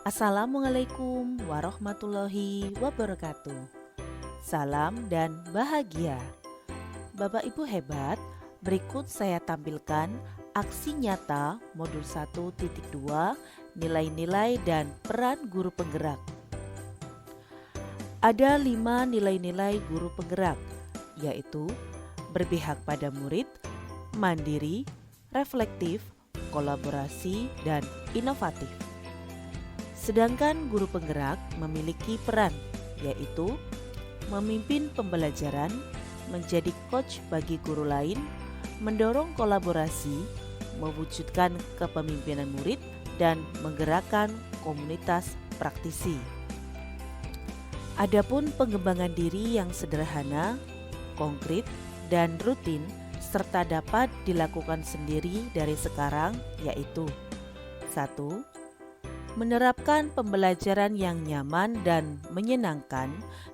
Assalamualaikum warahmatullahi wabarakatuh. Salam dan bahagia. Bapak Ibu hebat, berikut saya tampilkan aksi nyata modul 1.2 nilai-nilai dan peran guru penggerak. Ada 5 nilai-nilai guru penggerak, yaitu berpihak pada murid, mandiri, reflektif, kolaborasi, dan inovatif. Sedangkan guru penggerak memiliki peran, yaitu memimpin pembelajaran, menjadi coach bagi guru lain, mendorong kolaborasi, mewujudkan kepemimpinan murid, dan menggerakkan komunitas praktisi. Adapun pengembangan diri yang sederhana, konkret, dan rutin, serta dapat dilakukan sendiri dari sekarang, yaitu 1. Menerapkan pembelajaran yang nyaman dan menyenangkan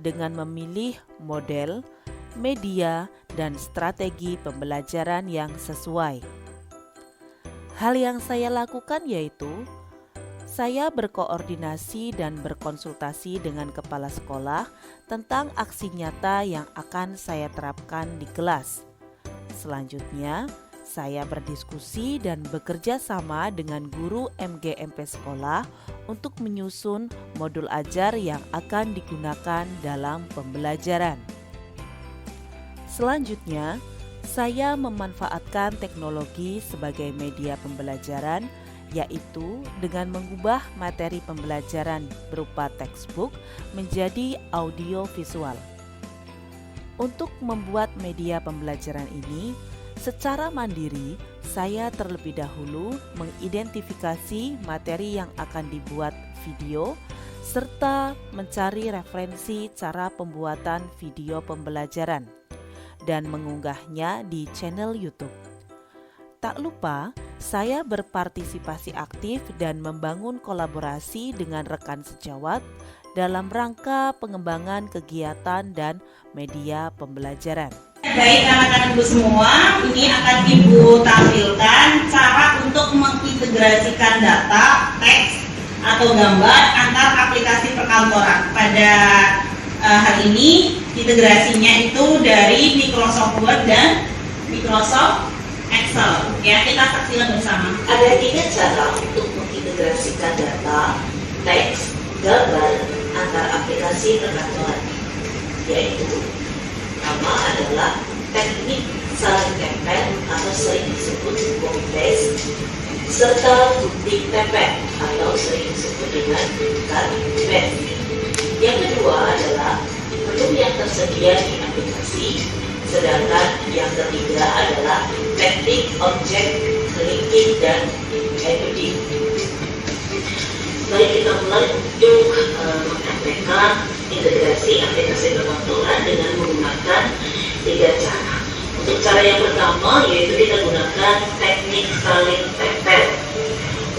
dengan memilih model, media, dan strategi pembelajaran yang sesuai. Hal yang saya lakukan yaitu saya berkoordinasi dan berkonsultasi dengan kepala sekolah tentang aksi nyata yang akan saya terapkan di kelas. Selanjutnya, saya berdiskusi dan bekerja sama dengan guru MGMP sekolah untuk menyusun modul ajar yang akan digunakan dalam pembelajaran. Selanjutnya, saya memanfaatkan teknologi sebagai media pembelajaran, yaitu dengan mengubah materi pembelajaran berupa textbook menjadi audio visual. Untuk membuat media pembelajaran ini, secara mandiri, saya terlebih dahulu mengidentifikasi materi yang akan dibuat video, serta mencari referensi cara pembuatan video pembelajaran, dan mengunggahnya di channel YouTube. Tak lupa, saya berpartisipasi aktif dan membangun kolaborasi dengan rekan sejawat dalam rangka pengembangan kegiatan dan media pembelajaran. Baik anak-anak Ibu semua, ini akan Ibu tampilkan cara untuk mengintegrasikan data, teks, atau gambar antar aplikasi perkantoran. Pada hari ini integrasinya itu dari Microsoft Word dan Microsoft Excel. Ya, kita saksikan bersama. Ada 3 cara untuk mengintegrasikan data, teks, gambar antar aplikasi perkantoran, yaitu pertama adalah teknik saling tempel atau sering disebut copy paste, serta bukti tempel atau sering disebut dengan cut paste. Yang kedua adalah menu yang tersedia di aplikasi, sedangkan yang ketiga adalah teknik objek linking dan embedding. Baik, kita mulai untuk mempraktekkan integrasi aplikasi perkantoran dengan menggunakan 3 cara. Untuk cara yang pertama yaitu kita gunakan teknik saling tempel.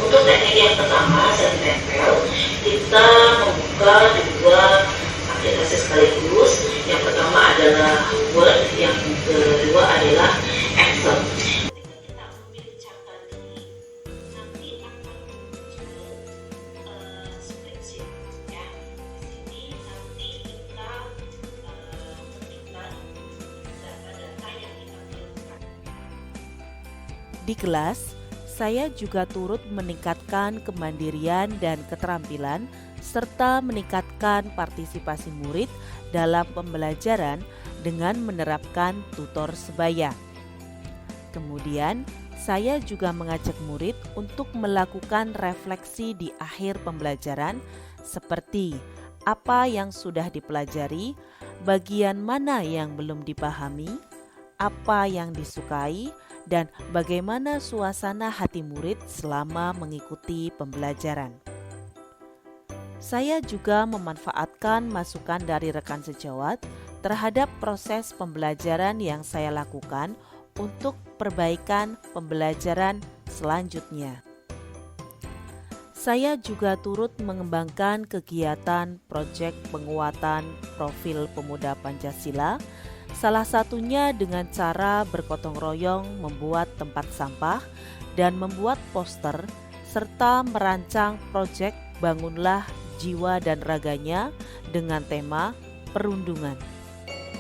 Untuk teknik yang pertama saling tempel, kita membuka 2 aplikasi sekaligus. Yang pertama adalah Word, yang kedua adalah Excel. Di kelas, saya juga turut meningkatkan kemandirian dan keterampilan serta meningkatkan partisipasi murid dalam pembelajaran dengan menerapkan tutor sebaya. Kemudian, saya juga mengajak murid untuk melakukan refleksi di akhir pembelajaran seperti apa yang sudah dipelajari, bagian mana yang belum dipahami, apa yang disukai, dan bagaimana suasana hati murid selama mengikuti pembelajaran. Saya juga memanfaatkan masukan dari rekan sejawat terhadap proses pembelajaran yang saya lakukan untuk perbaikan pembelajaran selanjutnya. Saya juga turut mengembangkan kegiatan proyek penguatan profil pemuda Pancasila, salah satunya dengan cara bergotong royong membuat tempat sampah dan membuat poster serta merancang proyek Bangunlah Jiwa dan Raganya dengan tema perundungan.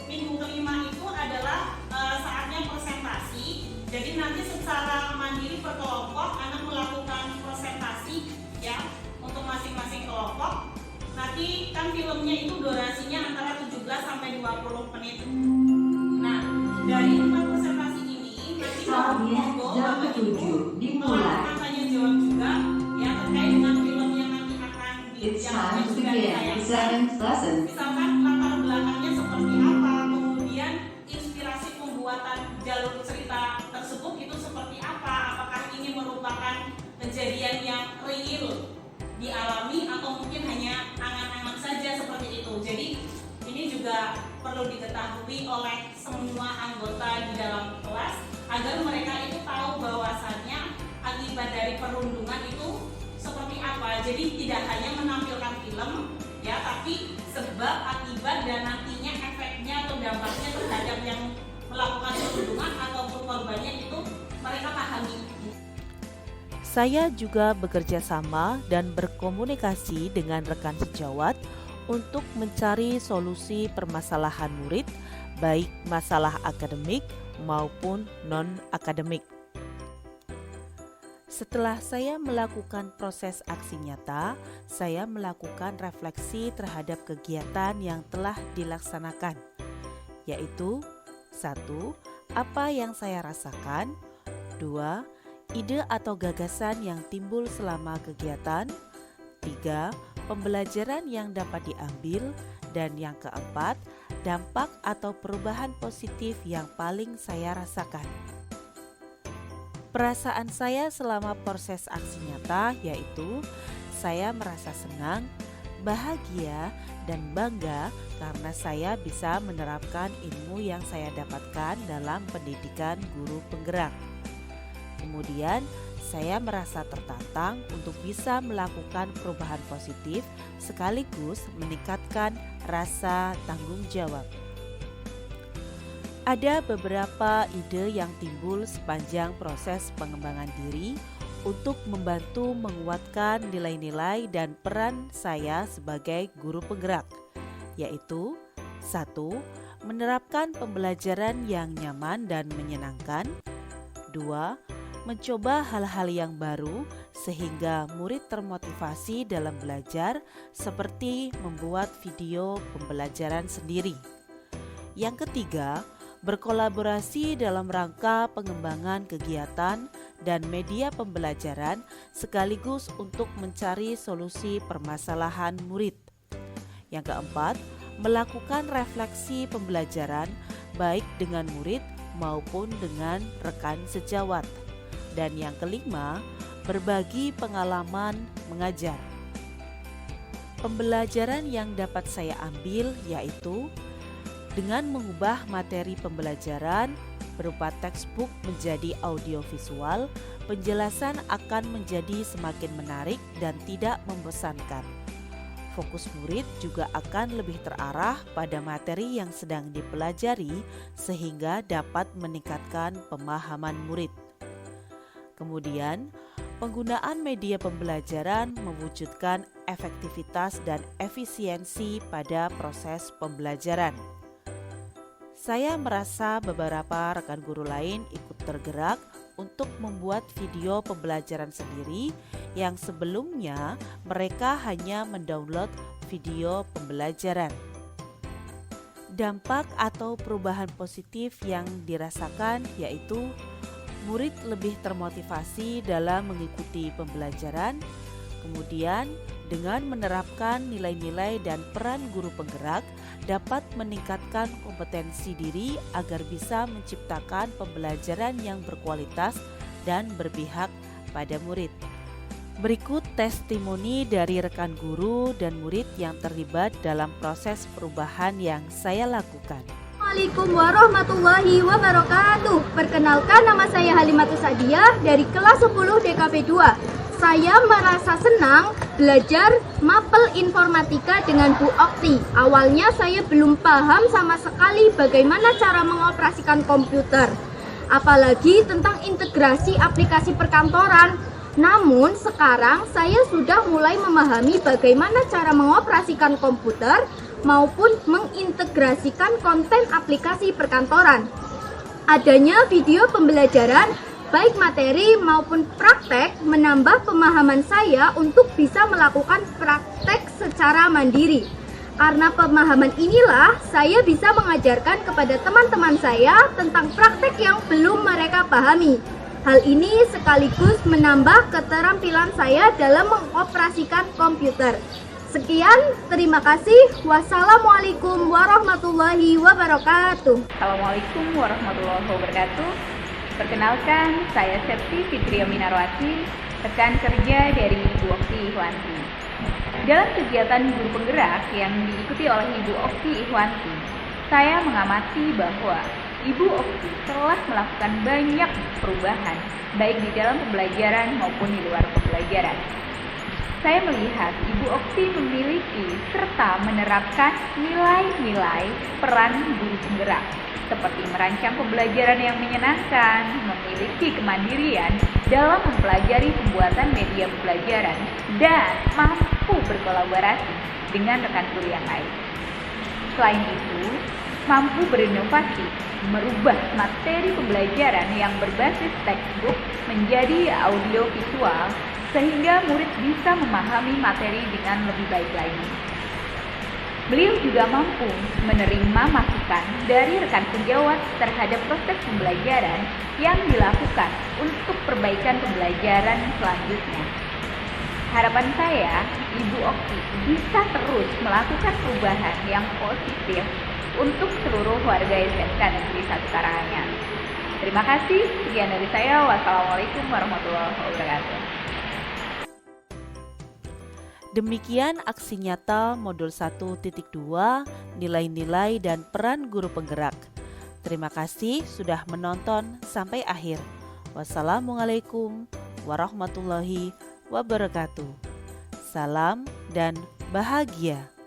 Minggu kelima itu adalah saatnya presentasi. Jadi nanti secara mandiri per kelompok anak melakukan presentasi ya untuk masing-masing kelompok. Nanti kan filmnya itu durasinya antara 17 sampai 20 menit. Nah, dari 4 presentasi ini nanti monggo Bapak Ibu melakukan tanya jawab juga ya terkait dengan film yang nanti akan sudah ditayangkan. Misalkan latar belakangnya seperti apa, kemudian inspirasi pembuatan jalur cerita tersebut itu seperti apa, apakah ini merupakan kejadian yang real dialami atau mungkin hanya angan-angan saja seperti itu. Jadi ini juga perlu diketahui oleh semua anggota di dalam kelas agar mereka itu tahu bahwasannya akibat dari perundungan itu seperti apa. Jadi tidak hanya menampilkan film ya, tapi sebab, akibat, dan nantinya efeknya atau dampaknya terhadap yang melakukan perundungan ataupun korbannya itu mereka pahami. Saya juga bekerja sama dan berkomunikasi dengan rekan sejawat untuk mencari solusi permasalahan murid, baik masalah akademik maupun non-akademik. Setelah saya melakukan proses aksi nyata, saya melakukan refleksi terhadap kegiatan yang telah dilaksanakan, yaitu 1. Apa yang saya rasakan, 2. Ide atau gagasan yang timbul selama kegiatan, 3. Pembelajaran yang dapat diambil, dan yang keempat, dampak atau perubahan positif yang paling saya rasakan. Perasaan saya selama proses aksi nyata yaitu saya merasa senang, bahagia, dan bangga karena saya bisa menerapkan ilmu yang saya dapatkan dalam pendidikan guru penggerak. Kemudian, saya merasa tertantang untuk bisa melakukan perubahan positif sekaligus meningkatkan rasa tanggung jawab. Ada beberapa ide yang timbul sepanjang proses pengembangan diri untuk membantu menguatkan nilai-nilai dan peran saya sebagai guru penggerak, yaitu 1. Menerapkan pembelajaran yang nyaman dan menyenangkan, 2. Mencoba hal-hal yang baru sehingga murid termotivasi dalam belajar seperti membuat video pembelajaran sendiri. Yang ketiga, berkolaborasi dalam rangka pengembangan kegiatan dan media pembelajaran sekaligus untuk mencari solusi permasalahan murid. Yang keempat, melakukan refleksi pembelajaran baik dengan murid maupun dengan rekan sejawat. Dan yang kelima, berbagi pengalaman mengajar. Pembelajaran yang dapat saya ambil yaitu dengan mengubah materi pembelajaran berupa textbook menjadi audiovisual, penjelasan akan menjadi semakin menarik dan tidak membosankan. Fokus murid juga akan lebih terarah pada materi yang sedang dipelajari sehingga dapat meningkatkan pemahaman murid. Kemudian, penggunaan media pembelajaran mewujudkan efektivitas dan efisiensi pada proses pembelajaran. Saya merasa beberapa rekan guru lain ikut tergerak untuk membuat video pembelajaran sendiri yang sebelumnya mereka hanya mendownload video pembelajaran. Dampak atau perubahan positif yang dirasakan yaitu murid lebih termotivasi dalam mengikuti pembelajaran, kemudian dengan menerapkan nilai-nilai dan peran guru penggerak dapat meningkatkan kompetensi diri agar bisa menciptakan pembelajaran yang berkualitas dan berpihak pada murid. Berikut testimoni dari rekan guru dan murid yang terlibat dalam proses perubahan yang saya lakukan. Assalamualaikum warahmatullahi wabarakatuh. Perkenalkan, nama saya Halimatus Sadiah dari kelas 10 DKP 2. Saya merasa senang belajar mapel informatika dengan Bu Okti. Awalnya saya belum paham sama sekali bagaimana cara mengoperasikan komputer, apalagi tentang integrasi aplikasi perkantoran. Namun sekarang saya sudah mulai memahami bagaimana cara mengoperasikan komputer maupun mengintegrasikan konten aplikasi perkantoran. Adanya video pembelajaran baik materi maupun praktek menambah pemahaman saya untuk bisa melakukan praktek secara mandiri. Karena pemahaman inilah saya bisa mengajarkan kepada teman-teman saya tentang praktek yang belum mereka pahami. Hal ini sekaligus menambah keterampilan saya dalam mengoperasikan komputer. Sekian, terima kasih. Wassalamualaikum warahmatullahi wabarakatuh. Assalamualaikum warahmatullahi wabarakatuh. Perkenalkan, saya Septi Fitria Minarwati, rekan kerja dari Ibu Okti Ihwanti. Dalam kegiatan guru penggerak yang diikuti oleh Ibu Okti Ihwanti, saya mengamati bahwa Ibu Okti telah melakukan banyak perubahan, baik di dalam pembelajaran maupun di luar pembelajaran. Saya melihat Ibu Okti memiliki serta menerapkan nilai-nilai peran guru penggerak, seperti merancang pembelajaran yang menyenangkan, memiliki kemandirian dalam mempelajari pembuatan media pembelajaran, dan mampu berkolaborasi dengan rekan guru yang lain. Selain itu, mampu berinovasi, merubah materi pembelajaran yang berbasis textbook menjadi audio visual sehingga murid bisa memahami materi dengan lebih baik lagi. Beliau juga mampu menerima masukan dari rekan sejawat terhadap proses pembelajaran yang dilakukan untuk perbaikan pembelajaran selanjutnya. Harapan saya, Ibu Okti bisa terus melakukan perubahan yang positif untuk seluruh warga SMK Negeri 1 Karanganyar. Terima kasih, sekian dari saya. Wassalamualaikum warahmatullahi wabarakatuh. Demikian aksi nyata modul 1.2 nilai-nilai dan peran guru penggerak. Terima kasih sudah menonton sampai akhir. Wassalamualaikum warahmatullahi wabarakatuh. Salam dan bahagia.